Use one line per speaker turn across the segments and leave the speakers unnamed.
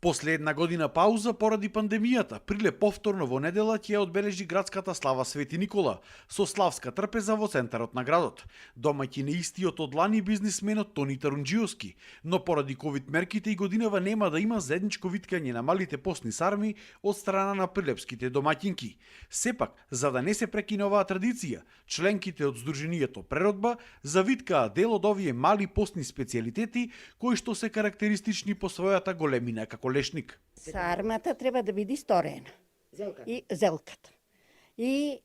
После една година пауза поради пандемијата, Прилеп повторно во недела ќе ја одбележи градската слава Свети Никола, со славска трпеза во центарот на градот. Домаќин е истиот од лани бизнисменот Тони Тарунџиевски, но поради ковид мерките и годинава нема да има заедничко виткање на малите постни сарми од страна на прилепските домаќинки. Сепак, за да не се прекине оваа традиција, членките од Сдруженијето Преродба завиткаа дел од овие мали постни специјалитети кои што се карактеристични по својата големина како лешник.
Сармата треба да биде сторена.
Зелката.
И зелката. И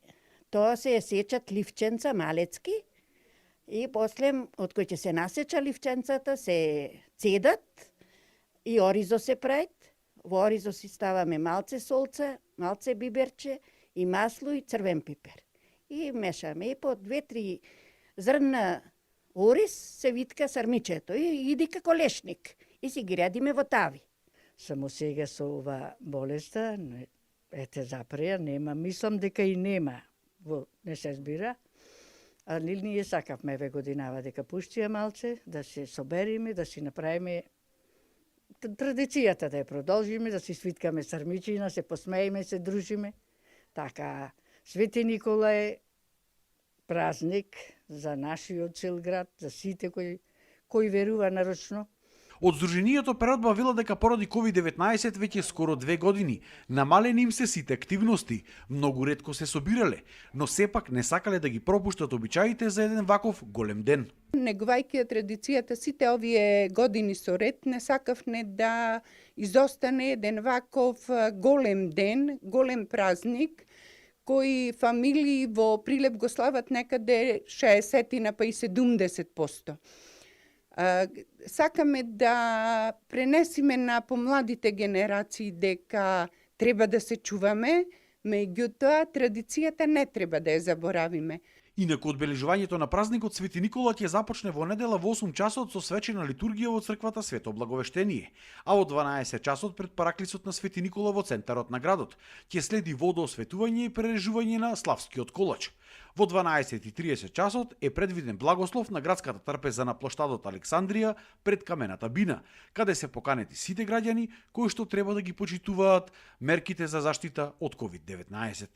тоа се сечат ливченца малецки и после од кои ќе се насеча ливченцата се цедат и оризо се прават. Во оризо си ставаме малце солца, малце биберче и масло и црвен пипер. И мешаме и по 2-3 зрна ориз се витка сармичето и иди како лешник. И си ги редиме во тави.
Само сега со ова болеста, ете запреја, нема, мислам дека и нема, не се збира. А ние сакавме еве годинава дека пуштија малце, да се собериме, да си направиме традицијата да ја продолжиме, да си свиткаме сармичина, се посмееме, се дружиме. Така, Свети Никола е празник за нашиот цел град, за сите кои верува нарочно.
Од Сдруженијето Преродба вела дека поради COVID-19 веќе скоро 2 години намалени им се сите активности, многу ретко се собирале, но сепак не сакале да ги пропуштат обичаите за еден ваков голем ден.
Негувајќи ја традицијата сите овие години со ред, не сакавме да изостане еден ваков голем ден, голем празник, кои фамилии во Прилеп го слават некаде 60 па и 70%. Сакаме да пренесиме на помладите генерации дека треба да се чуваме, меѓутоа традицијата не треба да ја заборавиме.
Инаку одбележувањето на празникот Свети Никола ќе започне во недела во 8 часот со свечена литургија во црквата Свето Благовештение, а во 12 часот пред параклисот на Свети Никола во центарот на градот ќе следи водоосветување и прережување на славскиот колач. Во 12:30 часот е предвиден благослов на градската трпеза на плоштадот Александрија пред Камената бина, каде се поканети сите граѓани кои што треба да ги почитуваат мерките за заштита од COVID-19.